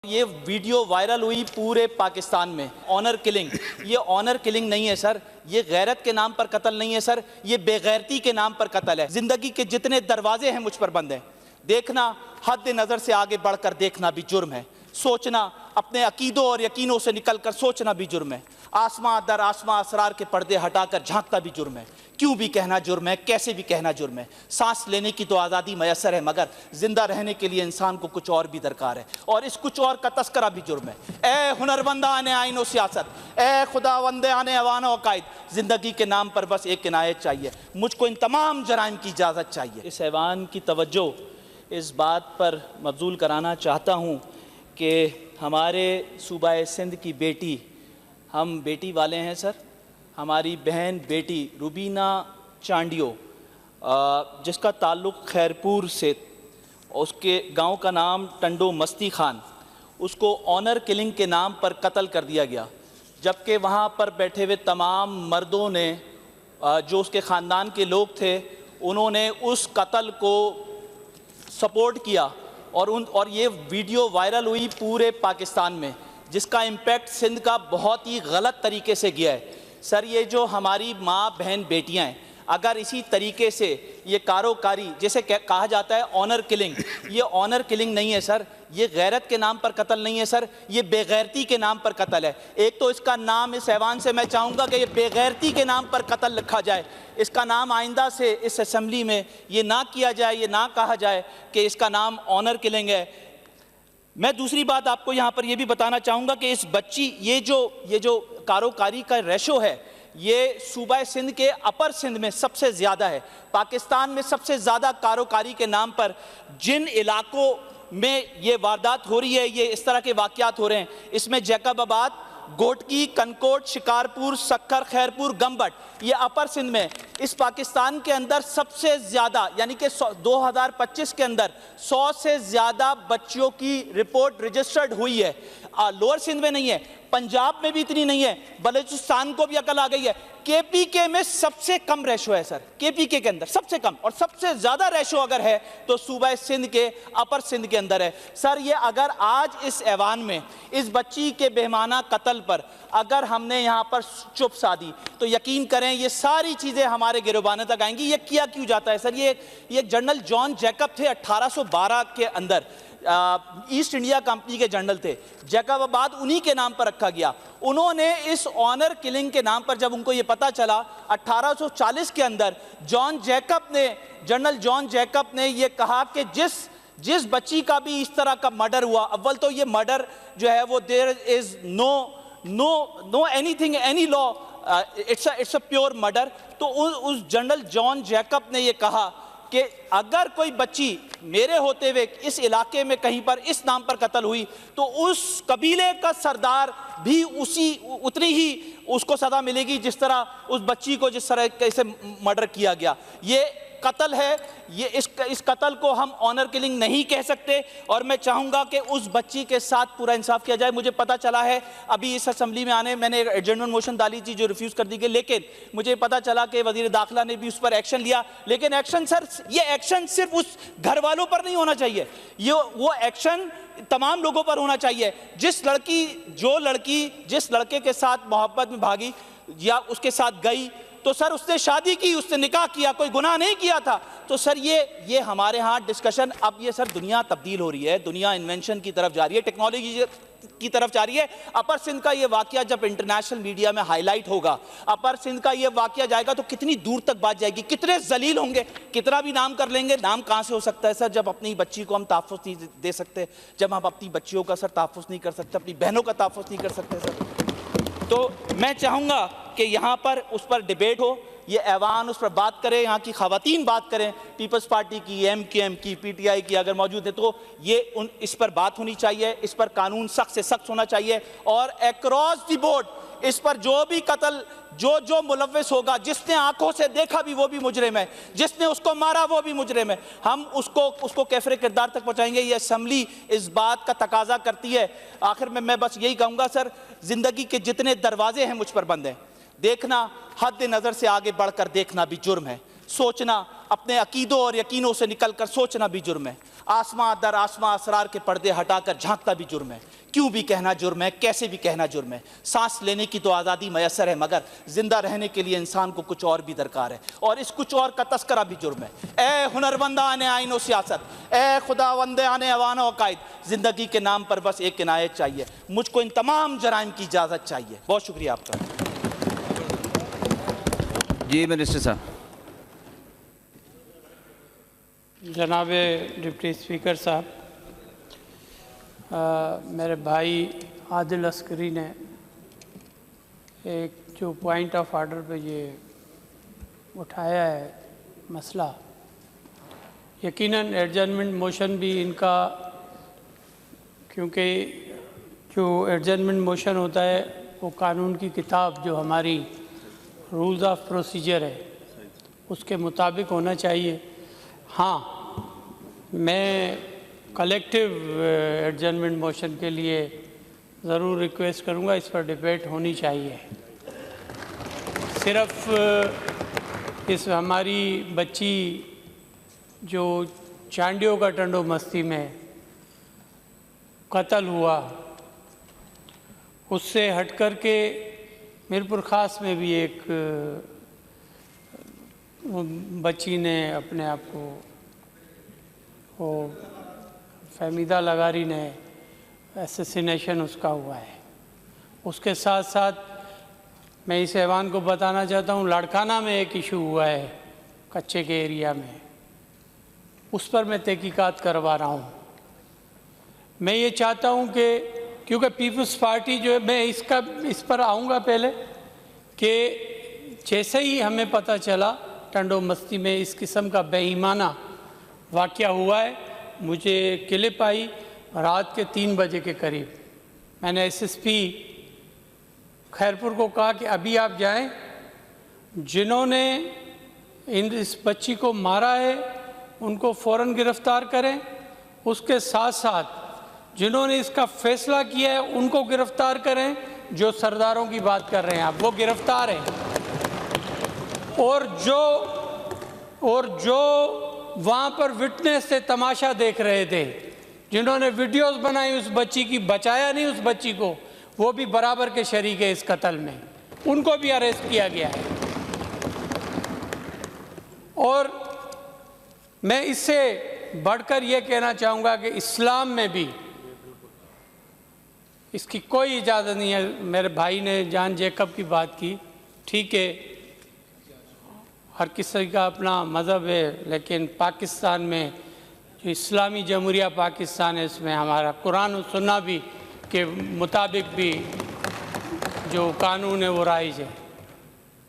ये video viral हुई पूरे पाकिस्तान में। ऑनर किलिंग, ये ऑनर किलिंग नहीं है सर, ये गैरत के नाम पर कत्ल नहीं है सर, ये बेगैरती के नाम पर कत्ल है। जिंदगी के जितने दरवाजे हैं मुझ पर बंद हैं। देखना, हद नज़र से आगे बढ़कर देखना भी जुर्म है। सोचना, अपने अकीदों और यकीनों से निकलकर सोचना भी जुर्म है। आसमां दर आसमां असरार के पर्दे हटाकर झांकना भी जुर्म है। क्यों भी कहना जुर्म है, कैसे भी कहना जुर्म है। सांस लेने की तो आज़ादी मैसर है, मगर जिंदा रहने के लिए इंसान को कुछ और भी दरकार है, और इस कुछ और का तस्करा भी जुर्म है। ए हुनरमंदाने आइन व सियासत, ए खुदावंदे आने अवान व कायद, जिंदगी के नाम पर बस एक इनायत चाहिए। मुझको इन तमाम जराइम की इजाज़त चाहिए। इस ऐवान की तवज्जो इस बात पर मबजूल कराना चाहता हूँ कि हमारे सूबा सिंध की बेटी, हम बेटी वाले हैं सर, हमारी बहन बेटी रुबीना चांडियो, जिसका ताल्लुक़ खैरपुर से, उसके गांव का नाम टंडो मस्ती खान, उसको ऑनर किलिंग के नाम पर कत्ल कर दिया गया। जबकि वहां पर बैठे हुए तमाम मर्दों ने, जो उसके ख़ानदान के लोग थे, उन्होंने उस कत्ल को सपोर्ट किया और ये वीडियो वायरल हुई पूरे पाकिस्तान में, जिसका इम्पैक्ट सिंध का बहुत ही गलत तरीके से गया है। सर, ये जो हमारी माँ बहन बेटियां हैं, अगर इसी तरीके से ये कारोकारी, जैसे कहा जाता है ऑनर किलिंग, ये ऑनर किलिंग नहीं है सर, ये गैरत के नाम पर कत्ल नहीं है सर, ये बेगैरती के नाम पर कत्ल है। एक तो इसका नाम, इस ऐवान से मैं चाहूँगा कि ये बेगैरती के नाम पर कत्ल लिखा जाए। इसका नाम आइंदा से इस असम्बली में ये ना किया जाए, ये ना कहा जाए कि इसका नाम ऑनर किलिंग है। मैं दूसरी बात आपको यहाँ पर यह भी बताना चाहूँगा कि इस बच्ची, ये जो कारोकारी का रेशो है, ये सूबा सिंध के अपर सिंध में सबसे ज़्यादा है। पाकिस्तान में सबसे ज़्यादा कारोकारी के नाम पर जिन इलाकों में ये वारदात हो रही है, ये इस तरह के वाक़यात हो रहे हैं, इसमें जैकबाबाद, गोटकी, कनकोट, शिकारपुर, सक्कर, खैरपुर, गंबट, ये अपर सिंध में। इस पाकिस्तान के अंदर सबसे ज़्यादा, यानी कि 2025 के अंदर 100 से ज़्यादा बच्चियों की रिपोर्ट रजिस्टर्ड हुई है। लोअर सिंध में नहीं है, पंजाब में भी इतनी नहीं है, बलूचिस्तान को भी अकल आ गई है। केपीके में सबसे कम रेशो है सर, केपीके के अंदर सबसे कम, और सबसे ज़्यादा रेशो अगर है तो सूबा सिंध के अपर सिंध के अंदर है। सर, ये अगर आज इस ऐवान में इस बच्ची के बेहमाना कत्ल पर अगर हमने यहाँ पर चुप साधी, तो यकीन करें ये सारी चीज़ें हमारे गिरबाने तक आएंगी। ये किया क्यों जाता है सर? ये जनरल जॉन जैकब थे 1812 के अंदर, ईस्ट इंडिया कंपनी के जनरल थे। जैकबाबाद उन्हीं के नाम पर रखा गया। उन्होंने इस ऑनर किलिंग के नाम पर, जब उनको ये पता चला 1840 के अंदर, जनरल जॉन जैकब ने ये कहा कि जिस बच्ची का भी इस तरह का मर्डर हुआ, अव्वल तो ये मर्डर जो है वो there is no anything, any law, it's a pure murder. तो उस जनरल जॉन जैकब ने ये कहा कि अगर कोई बच्ची मेरे होते हुए इस इलाके में कहीं पर इस नाम पर कत्ल हुई, तो उस कबीले का सरदार भी उतनी ही उसको सज़ा मिलेगी जिस तरह उस बच्ची को जिस तरह कैसे मर्डर किया गया। ये कत्ल है, ये इस कत्ल को हम ऑनर किलिंग नहीं कह सकते। और मैं चाहूँगा कि उस बच्ची के साथ पूरा इंसाफ किया जाए। मुझे पता चला है अभी इस असेंबली में आने, मैंने एडजर्नमेंट मोशन डाली थी जो रिफ्यूज़ कर दी गई, लेकिन मुझे पता चला कि वज़ीर दाखिला ने भी उस पर एक्शन लिया। लेकिन एक्शन सर, ये एक्शन सिर्फ उस घर वालों पर नहीं होना चाहिए, वो एक्शन तमाम लोगों पर होना चाहिए। जिस लड़की जिस लड़के के साथ मोहब्बत में भागी या उसके साथ गई, तो सर उसने शादी की, उसने निकाह किया, कोई गुनाह नहीं किया था। तो सर ये हमारे यहाँ डिस्कशन, अब ये सर दुनिया तब्दील हो रही है, दुनिया इन्वेंशन की तरफ जा रही है, टेक्नोलॉजी की तरफ जा रही है। अपर सिंध का ये वाकया जब इंटरनेशनल मीडिया में हाईलाइट होगा, अपर सिंध का ये वाकया जाएगा, तो कितनी दूर तक बात जाएगी, कितने जलील होंगे, कितना भी नाम कर लेंगे। नाम कहाँ से हो सकता है सर, जब अपनी बच्ची को हम तहफ़्फ़ुज़ नहीं दे सकते, जब हम अपनी बच्चियों का सर तहफ़्फ़ुज़ नहीं कर सकते, अपनी बहनों का तहफ़्फ़ुज़ नहीं कर सकते सर। तो मैं चाहूँगा कि यहाँ पर उस पर डिबेट हो, ये ऐवान उस पर बात करें, यहाँ की ख़वातीन बात करें, पीपल्स पार्टी की, MKM की, PTI की अगर मौजूद है तो इस पर बात होनी चाहिए। इस पर कानून सख्त से सख्त होना चाहिए, और अक्रॉस द बोर्ड इस पर जो भी कत्ल, जो मुलव्विस होगा, जिसने आंखों से देखा भी वो भी मुजरिम है, जिसने उसको मारा वो भी मुजरिम है, हम उसको कैफरे किरदार तक पहुँचाएंगे। ये असम्बली इस बात का तकाजा करती है। आखिर में मैं बस यही कहूँगा सर, ज़िंदगी के जितने दरवाजे हैं मुझ पर बंद हैं। देखना, हद नज़र से आगे बढ़कर देखना भी जुर्म है। सोचना, अपने अकीदों और यकीनों से निकलकर सोचना भी जुर्म है। आसमां दर आसमां असरार के पर्दे हटाकर झांकता भी जुर्म है। क्यों भी कहना जुर्म है, कैसे भी कहना जुर्म है। सांस लेने की तो आज़ादी मैसर है, मगर जिंदा रहने के लिए इंसान को कुछ और भी दरकार है, और इस कुछ और का तस्करा भी जुर्म है। ए हुनरमंदान आइन और सियासत, ए खुदावंदान अवान व कायद, जिंदगी के नाम पर बस एक इनायत चाहिए। मुझको इन तमाम जराइम की इजाज़त चाहिए। बहुत शुक्रिया आपका। जी मिनिस्टर साहब। जनाब डिप्टी स्पीकर साहब, मेरे भाई आदिल अस्करी ने एक जो पॉइंट ऑफ आर्डर पे ये उठाया है मसला, यकीनन एडजर्नमेंट मोशन भी इनका, क्योंकि जो एडजर्नमेंट मोशन होता है वो कानून की किताब जो हमारी रूल्स ऑफ प्रोसीजर है उसके मुताबिक होना चाहिए। हाँ, मैं कलेक्टिव एडजर्नमेंट मोशन के लिए ज़रूर रिक्वेस्ट करूँगा, इस पर डिबेट होनी चाहिए। सिर्फ इस हमारी बच्ची जो चांडियों का टंडो मस्ती में कत्ल हुआ, उससे हट कर के मीरपुर ख़ास में भी एक बच्ची ने अपने आप को, वो फहमीदा लगारी ने एसेसिनेशन उसका हुआ है। उसके साथ साथ मैं इस ऐवान को बताना चाहता हूँ, लाड़काना में एक इशू हुआ है कच्चे के एरिया में, उस पर मैं तहकीकात करवा रहा हूँ। मैं ये चाहता हूँ कि क्योंकि पीपल्स पार्टी जो है, मैं इस पर आऊँगा पहले, कि जैसे ही हमें पता चला टंडो मस्ती में इस किस्म का बेईमाना वाक़या हुआ है, मुझे क्लिप आई रात के 3 बजे के करीब। मैंने एसएसपी खैरपुर को कहा कि अभी आप जाएं, जिन्होंने इस बच्ची को मारा है उनको फ़ौरन गिरफ़्तार करें, उसके साथ साथ जिन्होंने इसका फ़ैसला किया है उनको गिरफ़्तार करें। जो सरदारों की बात कर रहे हैं आप, वो गिरफ़्तार हैं, और जो वहाँ पर विटनेस से तमाशा देख रहे थे, जिन्होंने वीडियोस बनाई उस बच्ची की, बचाया नहीं उस बच्ची को, वो भी बराबर के शरीक है इस कत्ल में, उनको भी अरेस्ट किया गया है। और मैं इससे बढ़कर ये कहना चाहूँगा कि इस्लाम में भी इसकी कोई इजाज़त नहीं है। मेरे भाई ने जॉन जैकब की बात की, ठीक है, हर किसी का अपना मज़हब है, लेकिन पाकिस्तान में जो इस्लामी जमहूरिया पाकिस्तान है, इसमें हमारा कुरान और सुन्ना भी के मुताबिक भी जो कानून है वो राइज है।